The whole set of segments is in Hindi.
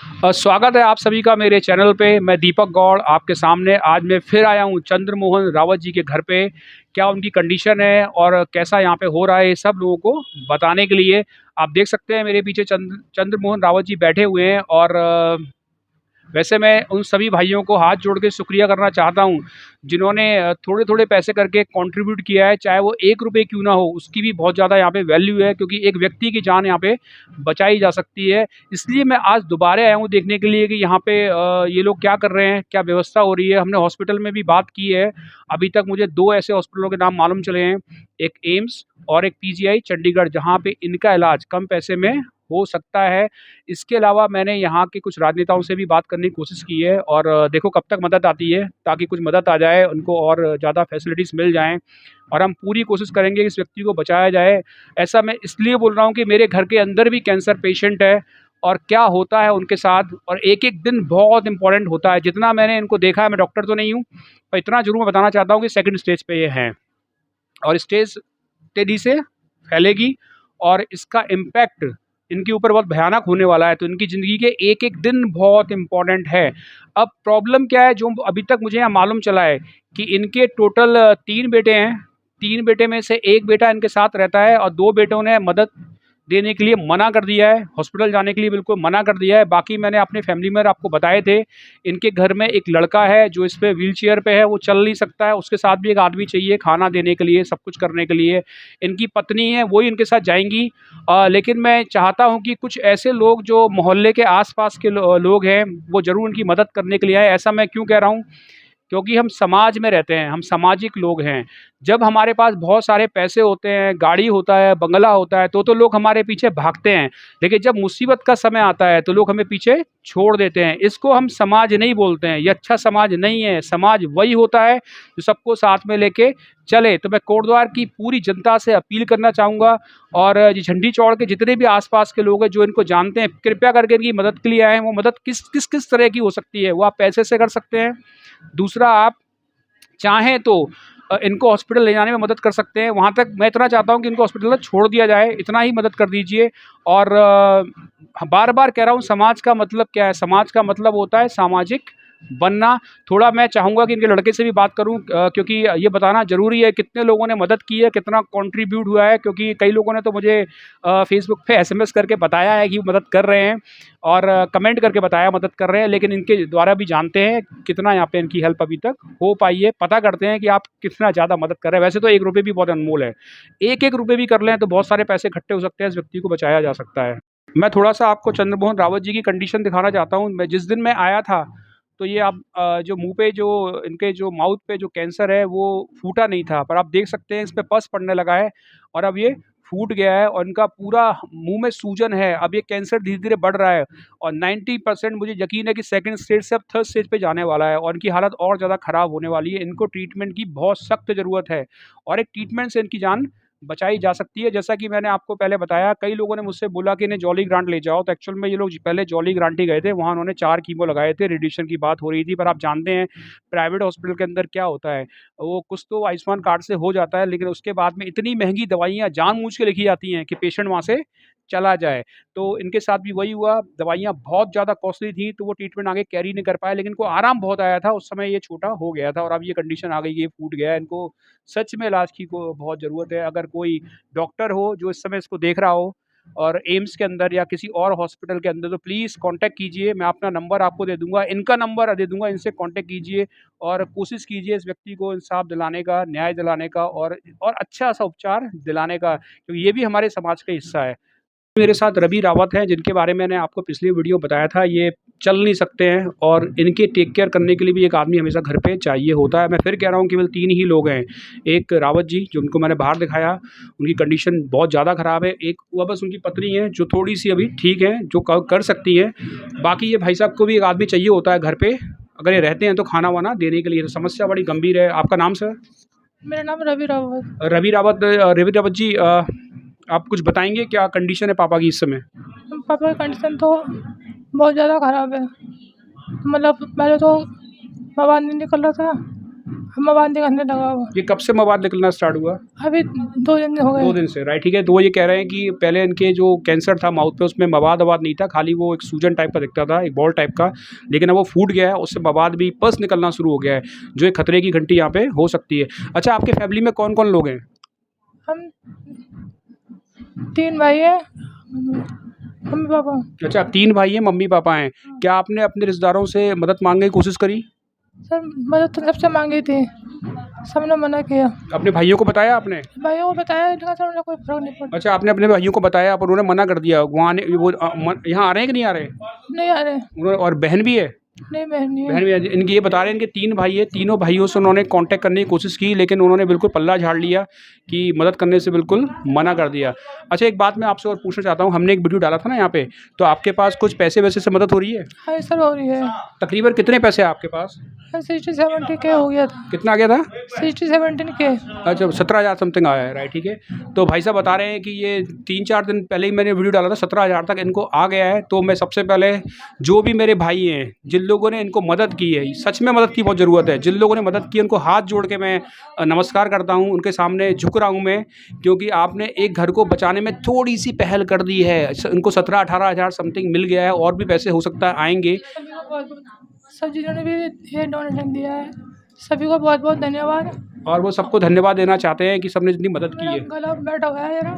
स्वागत है आप सभी का मेरे चैनल पे। मैं दीपक गौड़ आपके सामने आज मैं फिर आया हूँ चंद्रमोहन रावत जी के घर पे। क्या उनकी कंडीशन है और कैसा यहाँ पे हो रहा है, ये सब लोगों को बताने के लिए आप देख सकते हैं मेरे पीछे चंद्रमोहन रावत जी बैठे हुए हैं। और वैसे मैं उन सभी भाइयों को हाथ जोड़ के शुक्रिया करना चाहता हूँ जिन्होंने थोड़े थोड़े पैसे करके कंट्रीब्यूट किया है, चाहे वो 1 रुपये क्यों ना हो, उसकी भी बहुत ज़्यादा यहाँ पे वैल्यू है, क्योंकि एक व्यक्ति की जान यहाँ पे बचाई जा सकती है। इसलिए मैं आज दोबारा आया हूँ देखने के लिए कि यहाँ पे ये लोग क्या कर रहे हैं, क्या व्यवस्था हो रही है। हमने हॉस्पिटल में भी बात की है, अभी तक मुझे 2 ऐसे हॉस्पिटलों के नाम मालूम चले हैं, एक एम्स और एक पीजीआई चंडीगढ़, जहाँ पे इनका इलाज कम पैसे में हो सकता है। इसके अलावा मैंने यहाँ के कुछ राजनेताओं से भी बात करने की कोशिश की है, और देखो कब तक मदद आती है, ताकि कुछ मदद आ जाए, उनको और ज़्यादा फैसिलिटीज़ मिल जाएँ और हम पूरी कोशिश करेंगे कि इस व्यक्ति को बचाया जाए। ऐसा मैं इसलिए बोल रहा हूँ कि मेरे घर के अंदर भी कैंसर पेशेंट है, और क्या होता है उनके साथ, और एक-एक दिन बहुत इम्पोर्टेंट होता है। जितना मैंने इनको देखा है, मैं डॉक्टर तो नहीं हूँ, पर इतना ज़रूर मैं बताना चाहता हूँ कि सेकंड स्टेज पे ये हैं, और स्टेज तेज़ी से फैलेगी और इसका इम्पैक्ट इनके ऊपर बहुत भयानक होने वाला है। तो इनकी ज़िंदगी के एक-एक दिन बहुत इम्पोर्टेंट है। अब प्रॉब्लम क्या है, जो अभी तक मुझे यहाँ मालूम चला है कि इनके टोटल 3 बेटे हैं। 3 बेटे में से 1 बेटा इनके साथ रहता है और 2 बेटों ने मदद देने के लिए मना कर दिया है, हॉस्पिटल जाने के लिए बिल्कुल मना कर दिया है। बाकी मैंने अपने फैमिली में आपको बताए थे, इनके घर में एक लड़का है जो इस पे व्हीलचेयर पे है, वो चल नहीं सकता है, उसके साथ भी एक आदमी चाहिए खाना देने के लिए, सब कुछ करने के लिए। इनकी पत्नी है, वही इनके साथ जाएँगी। लेकिन मैं चाहता हूँ कि कुछ ऐसे लोग जो मोहल्ले के आस-पास के लोग हैं, वो ज़रूर उनकी मदद करने के लिए आएँ। ऐसा मैं क्यों कह रहा हूँ? क्योंकि हम समाज में रहते हैं, हम सामाजिक लोग हैं। जब हमारे पास बहुत सारे पैसे होते हैं, गाड़ी होता है, बंगला होता है, तो लोग हमारे पीछे भागते हैं। लेकिन जब मुसीबत का समय आता है, तो लोग हमें पीछे छोड़ देते हैं। इसको हम समाज नहीं बोलते हैं, ये अच्छा समाज नहीं है। समाज वही होता है जो सबको साथ में लेके चले। तो मैं कोटद्वार की पूरी जनता से अपील करना चाहूँगा, और ये झंडी चौड़ के जितने भी आस-पास के लोग हैं जो इनको जानते हैं, कृपया करके इनकी मदद के लिए आएँ। वो मदद किस तरह की हो सकती है, वो आप पैसे से कर सकते हैं। दूसरा, आप चाहें तो इनको हॉस्पिटल ले जाने में मदद कर सकते हैं। वहाँ तक मैं इतना चाहता हूँ कि इनको हॉस्पिटल तक छोड़ दिया जाए, इतना ही मदद कर दीजिए। और बार-बार कह रहा हूँ, समाज का मतलब क्या है? समाज का मतलब होता है सामाजिक बनना। थोड़ा मैं चाहूँगा कि इनके लड़के से भी बात करूँ, क्योंकि ये बताना ज़रूरी है कितने लोगों ने मदद की है, कितना कंट्रीब्यूट हुआ है, क्योंकि कई लोगों ने तो मुझे फ़ेसबुक पे एसएमएस करके बताया है कि वो मदद कर रहे हैं, और कमेंट करके बताया मदद कर रहे हैं। लेकिन इनके द्वारा भी जानते हैं कितना यहाँ पे इनकी हेल्प अभी तक हो पाई है। पता करते हैं कि आप कितना ज़्यादा मदद कर रहे हैं। वैसे तो 1 रुपये भी बहुत अनमोल है। 1-1 रुपये भी कर लें तो बहुत सारे पैसे इकट्ठे हो सकते हैं, इस व्यक्ति को बचाया जा सकता है। मैं थोड़ा-सा आपको चंद्रमोहन रावत जी की कंडीशन दिखाना चाहता हूँ। मैं जिस दिन मैं आया था, तो ये आप जो मुँह पे जो इनके जो माउथ पे जो कैंसर है वो फूटा नहीं था, पर आप देख सकते हैं इस पे पस पड़ने लगा है, और अब ये फूट गया है, और इनका पूरा मुँह में सूजन है। अब ये कैंसर धीरे-धीरे बढ़ रहा है, और 90% मुझे यकीन है कि सेकंड स्टेज से अब थर्ड स्टेज पे जाने वाला है, और इनकी हालत और ज़्यादा ख़राब होने वाली है। इनको ट्रीटमेंट की बहुत सख्त ज़रूरत है, और एक ट्रीटमेंट से इनकी जान बचाई जा सकती है। जैसा कि मैंने आपको पहले बताया, कई लोगों ने मुझसे बोला कि इन्हें जॉली ग्रांट ले जाओ, तो एक्चुअल में ये लोग पहले जॉली ग्रांट ही गए थे। वहाँ उन्होंने 4 कीमो लगाए थे, रेडिएशन की बात हो रही थी। पर आप जानते हैं प्राइवेट हॉस्पिटल के अंदर क्या होता है, वो कुछ तो आयुष्मान कार्ड से हो जाता है, लेकिन उसके बाद में इतनी महँगी दवाइयाँ जानबूझ के लिखी जाती हैं कि पेशेंट वहाँ से चला जाए। तो इनके साथ भी वही हुआ, दवाइयाँ बहुत ज़्यादा कॉस्टली थी, तो वो ट्रीटमेंट आगे कैरी नहीं कर पाए, लेकिन इनको आराम बहुत आया था। उस समय ये छोटा हो गया था, और अब ये कंडीशन आ गई कि ये फूट गया है। इनको सच में इलाज की को बहुत ज़रूरत है। अगर कोई डॉक्टर हो जो इस समय इसको देख रहा हो, और एम्स के अंदर या किसी और हॉस्पिटल के अंदर, तो प्लीज़ कॉन्टैक्ट कीजिए। मैं अपना नंबर आपको दे दूँगा, इनका नंबर दे दूँगा, इनसे कॉन्टैक्ट कीजिए, और कोशिश कीजिए इस व्यक्ति को इंसाफ दिलाने का, न्याय दिलाने का, और अच्छा-सा उपचार दिलाने का, क्योंकि ये भी हमारे समाज का हिस्सा है। मेरे साथ रवि रावत हैं, जिनके बारे में मैंने आपको पिछली वीडियो बताया था। ये चल नहीं सकते हैं, और इनके टेक केयर करने के लिए भी एक आदमी हमेशा घर पे चाहिए होता है। मैं फिर कह रहा हूँ, केवल 3 ही लोग हैं। एक रावत जी, जिनको मैंने बाहर दिखाया, उनकी कंडीशन बहुत ज़्यादा ख़राब है। एक वो बस उनकी पत्नी है, जो थोड़ी-सी अभी ठीक है, जो कर सकती हैं। बाकी ये भाई साहब को भी एक आदमी चाहिए होता है घर पे, अगर ये रहते हैं तो खाना-वाना देने के लिए। तो समस्या बड़ी गंभीर है। आपका नाम सर? मेरा नाम रवि रावत। रवि रावत जी, आप कुछ बताएँगे क्या कंडीशन है पापा की इस समय? पापा की कंडीशन तो बहुत ज़्यादा ख़राब है। मतलब पहले तो बाहर नहीं निकल रहा था, मवाद निकलने लगा हुआ। ये कब से मवाद निकलना स्टार्ट हुआ? अभी 2 दिन हो 2 गए। दिन से, राइट, ठीक है। तो वो ये कह रहे हैं कि पहले इनके जो कैंसर था माउथ पे, उसमें मवाद ववाद नहीं था, खाली वो एक सूजन टाइप का दिखता था, एक बॉल टाइप का, लेकिन अब वो फूट गया है, उससे मवाद भी पस निकलना शुरू हो गया है, जो एक खतरे की घंटी यहाँ पे हो सकती है। अच्छा, आपके फैमिली में कौन कौन लोग हैं? हम 3 भाई हैं, मम्मी पापा। अच्छा, आप 3 भाई हैं, मम्मी पापा हैं। क्या आपने अपने रिश्तेदारों से मदद मांगने की कोशिश करी? सर मदद तो सबसे मांगी थी, सबने मना किया। अपने भाइयों को बताया आपने? भाइयों को बताया लेकिन सर उन्हें कोई फर्क नहीं पड़ा। अच्छा, आपने अपने भाइयों को बताया पर उन्होंने मना कर दिया, वहाँ आने वो यहाँ आ रहे हैं कि नहीं आ रहे? नहीं आ रहे। उन्होंने, और बहन भी है? नहीं बहन नहीं है। बहन भी है। इनके ये बता रहे हैं इनके 3 भाई है, तीनों भाइयों से उन्होंने कांटेक्ट करने की कोशिश की, लेकिन उन्होंने बिल्कुल पल्ला झाड़ लिया कि मदद करने से बिल्कुल मना कर दिया। अच्छा, एक बात मैं आपसे और पूछना चाहता हूँ, हमने एक वीडियो डाला था ना यहाँ पे, तो आपके पास कुछ पैसे वैसे से मदद हो रही है? हाँ सर हो रही है। तकरीबन कितने पैसे हैं आपके पास? 60-70 के हो गया था। कितना आ गया था? 60-70 के। अच्छा, 17,000 समथिंग आया है, राइट, ठीक है। तो भाई साहब बता रहे हैं कि ये 3-4 दिन पहले ही मैंने वीडियो डाला था, 17,000 तक इनको आ गया है। तो मैं सबसे पहले जो भी मेरे भाई हैं, जिन लोगों ने इनको मदद की है, सच में मदद की बहुत ज़रूरत है, जिन लोगों ने मदद की उनको हाथ जोड़ के मैं नमस्कार करता हूँ, उनके सामने झुक रहा हूँ मैं, क्योंकि आपने एक घर को बचाने में थोड़ी सी पहल कर दी है। उनको 17-18 हज़ार समथिंग मिल गया है, और भी पैसे हो सकता है आएंगे। सब जिन्होंने भी ये डोनेशन दिया है सभी को बहुत बहुत धन्यवाद। और वो सबको धन्यवाद देना चाहते हैं कि सबने जितनी मदद की है। गला बैठा हुआ है जरा।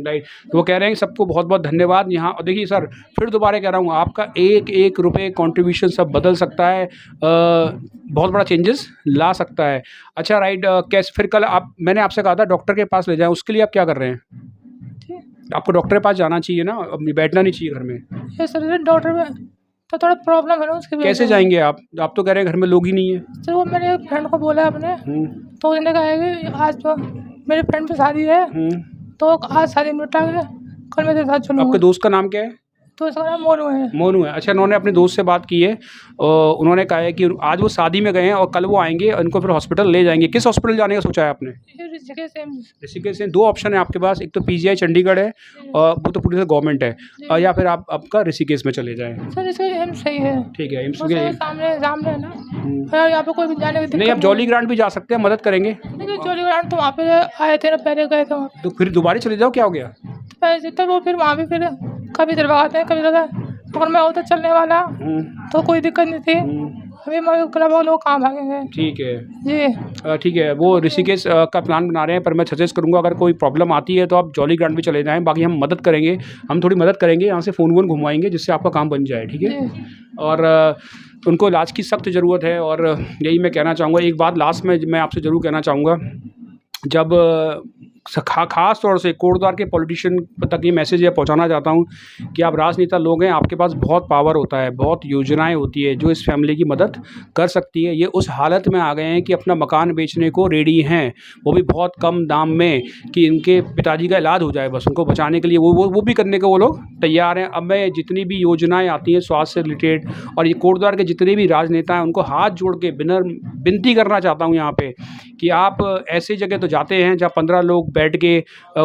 राइट, तो वो कह रहे हैं कि सबको बहुत बहुत धन्यवाद। यहाँ देखिए सर, फिर दोबारा कह रहा हूँ, आपका एक रुपये कंट्रीब्यूशन सब बदल सकता है, बहुत बड़ा चेंजेस ला सकता है। अच्छा राइट, कैसे फिर कल मैंने आपसे कहा था डॉक्टर के पास ले जाएं, उसके लिए आप क्या कर रहे हैं? आपको डॉक्टर के पास जाना चाहिए ना, बैठना नहीं चाहिए घर में। ये सर डॉक्टर में तो थोड़ा प्रॉब्लम है ना उसके। कैसे जाएंगे आप तो कह रहे हैं घर में लोग ही नहीं है। सर वो मैंने एक फ्रेंड को बोला अपने, तो उसने कहा है कि आज तो मेरे फ्रेंड की शादी है, तो आज शादी निपटा के कल मेरे साथ चलो। आपके दोस्त का नाम क्या है? तो उसका नाम मोनू है। मोनू है। अच्छा, इन्होंने अपने दोस्त से बात की है और उन्होंने कहा है कि आज वो शादी में गए हैं और कल वो आएंगे, इनको फिर हॉस्पिटल ले जाएंगे। किस हॉस्पिटल जाने का सोचा है आपने? ऋषिकेश से 2 ऑप्शन है आपके पास, एक तो पीजीआई चंडीगढ़ है और वो तो पूरी तरह गवर्नमेंट है, और या फिर आप आपका ऋषिकेश में चले जाएं। सर इसका एम्स सही है। ठीक है, एम्स के सामने है ना, यहाँ पे कोई भी जाने की नहीं। आप जॉली ग्रांट भी जा सकते हैं, मदद करेंगे। जॉली ग्रांट तो वहाँ पे आए थे ना, पहले गए थे, तो फिर दोबारा चले जाओ, क्या हो गया? पैसे तो वो फिर वहाँ भी फिर कभी दरवाते हैं कभी लगा, अगर मैं उधर चलने वाला तो कोई दिक्कत नहीं थी। अभी मैं क्लब लोग कहाँ भागेंगे। ठीक है जी, ठीक है। वो ऋषिकेश का प्लान बना रहे हैं, पर मैं सजेस्ट करूंगा अगर कोई प्रॉब्लम आती है तो आप जॉली ग्रांट भी चले जाएं। बाकी हम मदद करेंगे, हम थोड़ी मदद करेंगे, यहाँ से फ़ोन वोन घुमवाएंगे जिससे आपका काम बन जाए, ठीक है। और उनको इलाज की सख्त ज़रूरत है, और यही मैं कहना चाहूँगा। एक बात लास्ट में मैं आपसे ज़रूर कहना चाहूँगा, जब ख़ास तौर से कोटद्वार के पॉलिटिशियन तक ये मैसेज पहुंचाना चाहता हूं कि आप राजनेता लोग हैं, आपके पास बहुत पावर होता है, बहुत योजनाएं होती है जो इस फैमिली की मदद कर सकती है। ये उस हालत में आ गए हैं कि अपना मकान बेचने को रेडी हैं, वो भी बहुत कम दाम में, कि इनके पिताजी का इलाज हो जाए, बस उनको बचाने के लिए वो भी करने को वो लोग तैयार हैं। अब मैं जितनी भी योजनाएँ आती हैं स्वास्थ्य से रिलेटेड, और ये कोटद्वार के जितने भी राजनेता हैं, उनको हाथ जोड़ के विनती करना चाहता हूँ यहाँ पर कि आप ऐसी जगह तो जाते हैं जहाँ 15 लोग बैठ के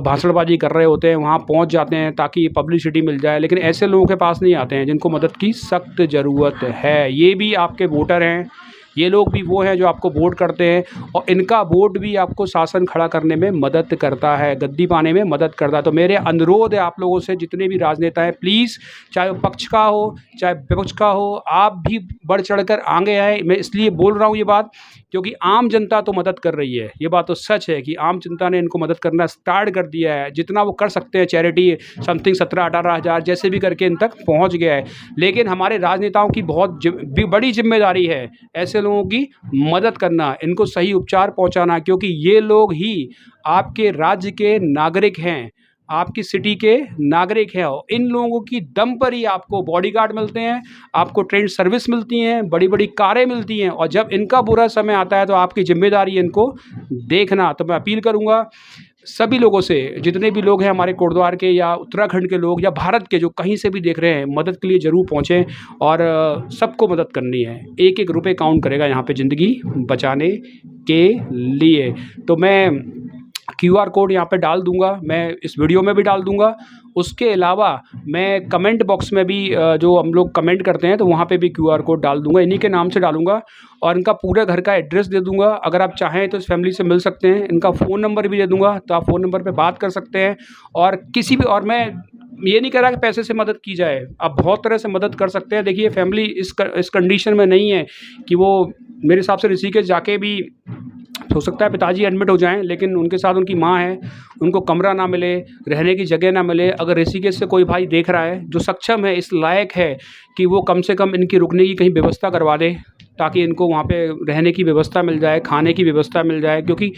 भाषणबाजी कर रहे होते हैं, वहाँ पहुँच जाते हैं ताकि पब्लिसिटी मिल जाए, लेकिन ऐसे लोगों के पास नहीं आते हैं जिनको मदद की सख्त ज़रूरत है। ये भी आपके वोटर हैं, ये लोग भी वो हैं जो आपको वोट करते हैं, और इनका वोट भी आपको शासन खड़ा करने में मदद करता है, गद्दी पाने में मदद करता है। तो मेरे अनुरोध है आप लोगों से, जितने भी राजनेता हैं, प्लीज़, चाहे वो पक्ष का हो चाहे विपक्ष का हो, आप भी बढ़ चढ़कर आगे आए। मैं इसलिए बोल रहा हूँ ये बात क्योंकि आम जनता तो मदद कर रही है, ये बात तो सच है कि आम जनता ने इनको मदद करना स्टार्ट कर दिया है। जितना वो कर सकते हैं, चैरिटी समथिंग 17-18 हज़ार जैसे भी करके इन तक पहुँच गया है। लेकिन हमारे राजनेताओं की बहुत बड़ी जिम्मेदारी है ऐसे लोगों की मदद करना, इनको सही उपचार पहुंचाना, क्योंकि ये लोग ही आपके राज्य के नागरिक हैं, आपकी सिटी के नागरिक हैं। इन लोगों की दम पर ही आपको बॉडीगार्ड मिलते हैं, आपको ट्रेन सर्विस मिलती हैं, बड़ी बड़ी कारें मिलती हैं, और जब इनका बुरा समय आता है तो आपकी जिम्मेदारी है इनको देखना। तो मैं अपील करूंगा सभी लोगों से, जितने भी लोग हैं हमारे कोटद्वार के या उत्तराखंड के लोग या भारत के, जो कहीं से भी देख रहे हैं, मदद के लिए ज़रूर पहुँचें, और सबको मदद करनी है। एक रुपये काउंट करेगा यहाँ पे ज़िंदगी बचाने के लिए। तो मैं QR कोड यहाँ पे डाल दूंगा, मैं इस वीडियो में भी डाल दूंगा, उसके अलावा मैं कमेंट बॉक्स में भी जो हम लोग कमेंट करते हैं तो वहाँ पे भी QR कोड डाल दूँगा, इन्हीं के नाम से डालूँगा और इनका पूरे घर का एड्रेस दे दूँगा। अगर आप चाहें तो इस फैमिली से मिल सकते हैं, इनका फ़ोन नंबर भी दे दूँगा, तो आप फ़ोन नंबर पे बात कर सकते हैं। और किसी भी, और मैं ये नहीं कह रहा कि पैसे से मदद की जाए, आप बहुत तरह से मदद कर सकते हैं। देखिए फैमिली इस कंडीशन में नहीं है कि वो, मेरे हिसाब से ऋषिकेश जाके भी हो सकता है पिताजी एडमिट हो जाएँ, लेकिन उनके साथ उनकी माँ है, उनको कमरा ना मिले, रहने की जगह ना मिले। अगर ऋषिकेश से कोई भाई देख रहा है जो सक्षम है, इस लायक है कि वो कम से कम इनकी रुकने की कहीं व्यवस्था करवा दे, ताकि इनको वहाँ पे रहने की व्यवस्था मिल जाए, खाने की व्यवस्था मिल जाए, क्योंकि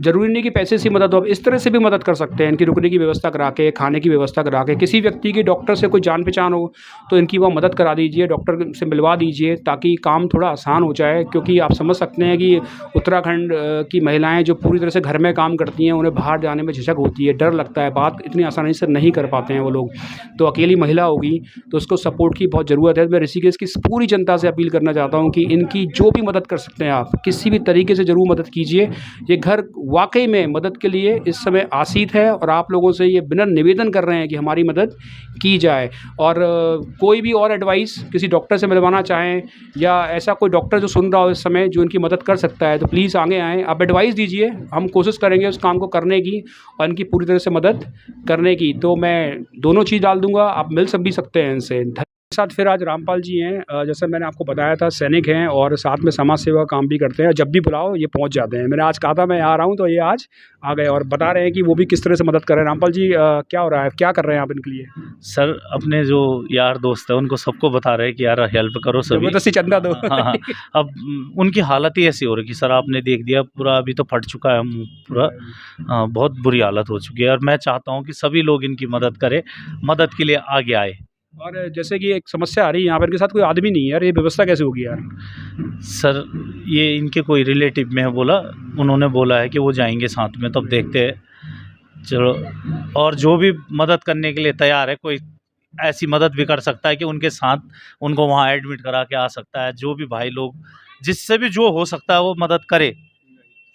ज़रूरी नहीं कि पैसे से मदद हो, आप इस तरह से भी मदद कर सकते हैं। इनकी रुकने की व्यवस्था करा के, खाने की व्यवस्था करा के, किसी व्यक्ति की डॉक्टर से कोई जान पहचान हो तो इनकी वह मदद करा दीजिए, डॉक्टर से मिलवा दीजिए, ताकि काम थोड़ा आसान हो जाए। क्योंकि आप समझ सकते हैं कि उत्तराखंड की महिलाएँ जो पूरी तरह से घर में काम करती हैं, उन्हें बाहर जाने में झिझक होती है, डर लगता है, बात इतनी आसानी से नहीं कर पाते हैं वो लोग। तो अकेली महिला होगी तो उसको सपोर्ट की बहुत ज़रूरत है। मैं ऋषिकेश की पूरी जनता से अपील करना चाहता हूँ कि इनकी जो भी मदद कर सकते हैं आप, किसी भी तरीके से ज़रूर मदद कीजिए। ये घर वाक़ई में मदद के लिए इस समय आसीत है और आप लोगों से ये विनम्र निवेदन कर रहे हैं कि हमारी मदद की जाए। और कोई भी और एडवाइस किसी डॉक्टर से मिलवाना चाहें, या ऐसा कोई डॉक्टर जो सुन रहा हो इस समय जो इनकी मदद कर सकता है, तो प्लीज़ आगे आएँ, आप एडवाइस दीजिए, हम कोशिश करेंगे उस काम को करने की और इनकी पूरी तरह से मदद करने की। तो मैं दोनों चीज़ डाल दूँगा, आप मिल सब भी सकते हैं इनसे। साथ फिर आज रामपाल जी हैं, जैसे मैंने आपको बताया था, सैनिक हैं और साथ में समाज सेवा काम भी करते हैं। जब भी बुलाओ ये पहुंच जाते हैं। मैंने आज कहा था मैं आ रहा हूं, तो ये आज आ गए और बता रहे हैं कि वो भी किस तरह से मदद कर रहे हैं। रामपाल जी, क्या हो रहा है, क्या कर रहे हैं आप इनके लिए? सर अपने जो यार दोस्त है उनको सबको बता रहे हैं कि यार हेल्प करो सभी, जबरदस्ती चंदा दो। हाँ हाँ। अब उनकी हालत ही ऐसी हो रही कि सर आपने देख दिया पूरा, अभी तो फट चुका है मुंह पूरा। बहुत बुरी हालत हो चुकी है और मैं चाहता हूँ कि सभी लोग इनकी मदद करें, मदद के लिए आगे आए। और जैसे कि एक समस्या आ रही है यहाँ पर, इनके साथ कोई आदमी नहीं है यार, ये व्यवस्था कैसे होगी यार? सर ये इनके कोई रिलेटिव में है, बोला उन्होंने बोला है कि वो जाएंगे साथ में, तो अब देखते हैं। चलो, और जो भी मदद करने के लिए तैयार है, कोई ऐसी मदद भी कर सकता है कि उनके साथ उनको वहाँ एडमिट करा के आ सकता है। जो भी भाई लोग, जिससे भी जो हो सकता है वो मदद करे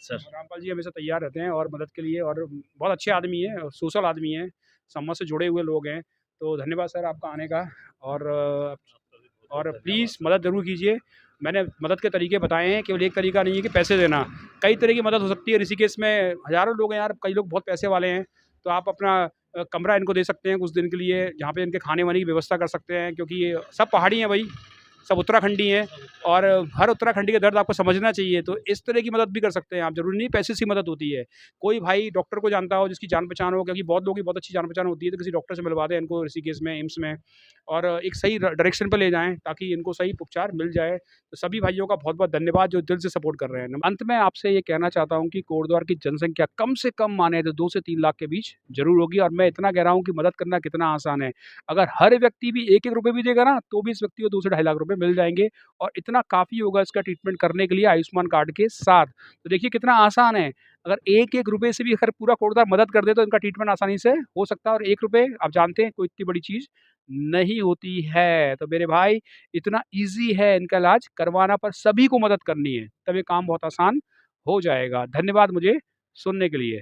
सर। रामपाल जी हमेशा तैयार रहते हैं और मदद के लिए, और बहुत अच्छे आदमी हैं, सोशल आदमी हैं, समाज से जुड़े हुए लोग हैं। तो धन्यवाद सर आपका आने का। और प्लीज़ मदद ज़रूर कीजिए। मैंने मदद के तरीके बताए हैं, केवल एक तरीका नहीं है कि पैसे देना, कई तरह की मदद हो सकती है। ऋषिकेश में हज़ारों लोग हैं यार, कई लोग बहुत पैसे वाले हैं, तो आप अपना कमरा इनको दे सकते हैं कुछ दिन के लिए, जहाँ पे इनके खाने-वाने की व्यवस्था कर सकते हैं, क्योंकि ये सब पहाड़ी हैं भाई, सब उत्तराखंडी हैं और हर उत्तराखंडी का दर्द आपको समझना चाहिए। तो इस तरह की मदद भी कर सकते हैं आप, ज़रूरी नहीं पैसे से मदद होती है। कोई भाई डॉक्टर को जानता हो, जिसकी जान-पहचान हो, क्योंकि बहुत लोगों की बहुत अच्छी जान-पहचान होती है, तो किसी डॉक्टर से मिलवा दें इनको ऋषिकेश में, एम्स में, और एक सही डायरेक्शन पे ले जाएँ ताकि इनको सही उपचार मिल जाए। तो सभी भाइयों का बहुत-बहुत धन्यवाद जो दिल से सपोर्ट कर रहे हैं। अंत में आपसे ये कहना चाहता हूँ कि कोटद्वार की जनसंख्या कम से कम माने तो 2 से 3 लाख के बीच ज़रूर होगी, और मैं इतना कह रहा हूँ कि मदद करना कितना आसान है। अगर हर व्यक्ति भी 1-1 रुपए भी देगा ना, तो भी इस व्यक्ति को 2 से ढाई लाख रुपए मिल जाएँगे, और इतना काफ़ी होगा इसका ट्रीटमेंट करने के लिए आयुष्मान कार्ड के साथ। तो देखिए कितना आसान है। अगर 1-1 रुपए से भी अगर पूरा कोटद्वार मदद कर दे तो इनका ट्रीटमेंट आसानी से हो सकता है, और 1 रुपए आप जानते हैं कोई इतनी बड़ी चीज़ नहीं होती है। तो मेरे भाई, इतना ईज़ी है इनका इलाज करवाना, पर सभी को मदद करनी है, तब ये काम बहुत आसान हो जाएगा। धन्यवाद मुझे सुनने के लिए।